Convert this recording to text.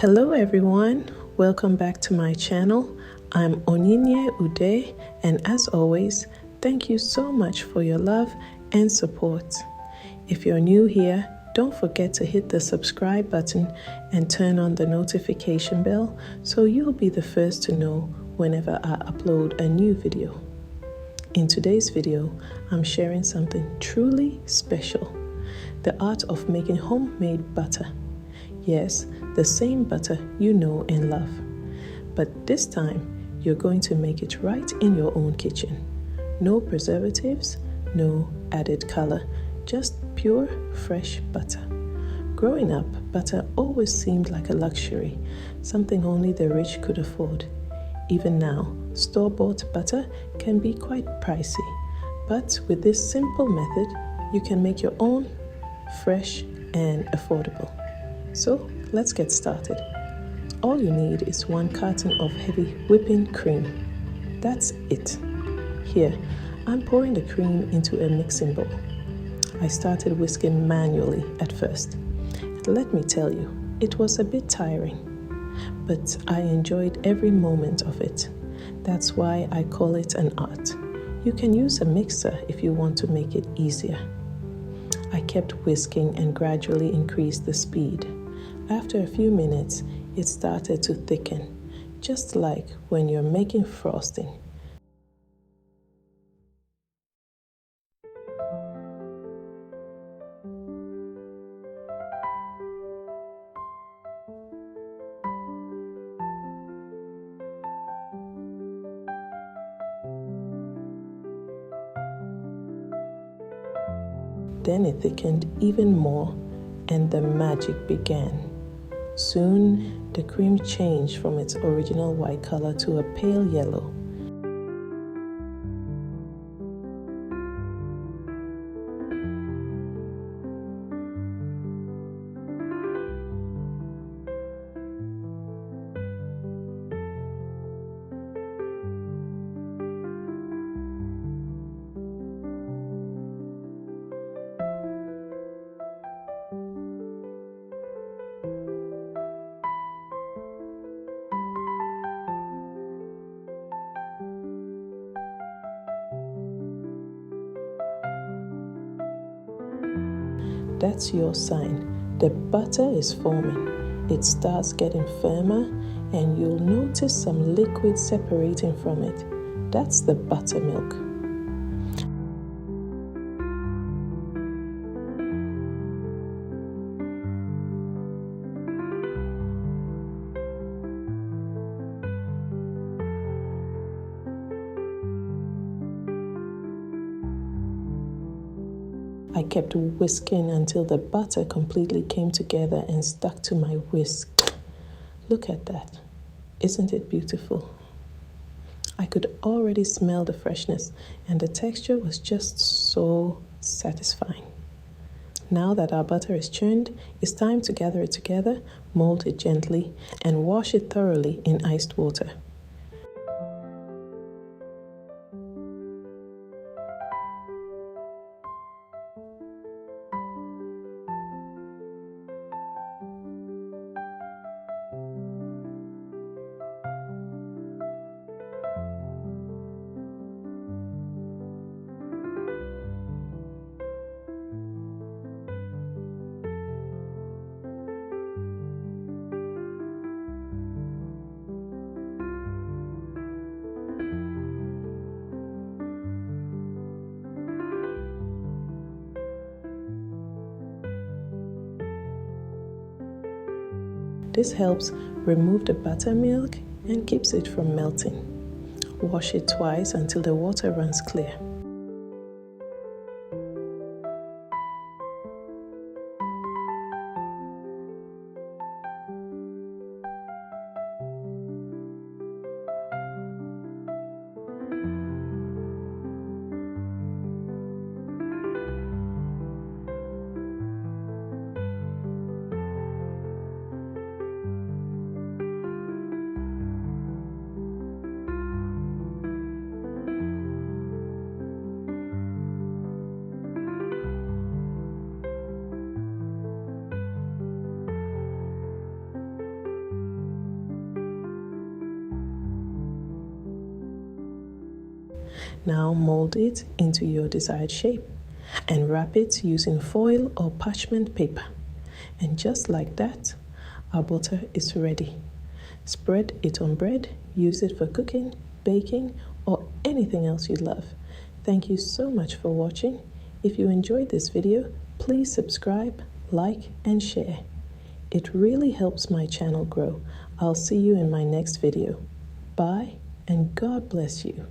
Hello everyone, welcome back to my channel. I'm Onyinye Ude, and as always, thank you so much for your love and support. If you're new here, don't forget to hit the subscribe button and turn on the notification bell so you'll be the first to know whenever I upload a new video. In today's video, I'm sharing something truly special, the art of making homemade butter. Yes, the same butter you know and love. But this time, you're going to make it right in your own kitchen. No preservatives, no added color, just pure, fresh butter. Growing up, butter always seemed like a luxury, something only the rich could afford. Even now, store-bought butter can be quite pricey. But with this simple method, you can make your own, fresh and affordable. So let's get started. All you need is 1 carton of heavy whipping cream. That's it. Here, I'm pouring the cream into a mixing bowl. I started whisking manually at first. Let me tell you, it was a bit tiring, but I enjoyed every moment of it. That's why I call it an art. You can use a mixer if you want to make it easier. I kept whisking and gradually increased the speed. After a few minutes, it started to thicken, just like when you're making frosting. Then it thickened even more, and the magic began. Soon, the cream changed from its original white color to a pale yellow. That's your sign. The butter is forming. It starts getting firmer, and you'll notice some liquid separating from it. That's the buttermilk. I kept whisking until the butter completely came together and stuck to my whisk. Look at that. Isn't it beautiful? I could already smell the freshness, and the texture was just so satisfying. Now that our butter is churned, it's time to gather it together, mold it gently, and wash it thoroughly in iced water. This helps remove the buttermilk and keeps it from melting. Wash it twice until the water runs clear. Now mold it into your desired shape and wrap it using foil or parchment paper. And just like that, our butter is ready. Spread it on bread, use it for cooking, baking, or anything else you love. Thank you so much for watching. If you enjoyed this video, please subscribe, like, and share. It really helps my channel grow. I'll see you in my next video. Bye, and God bless you.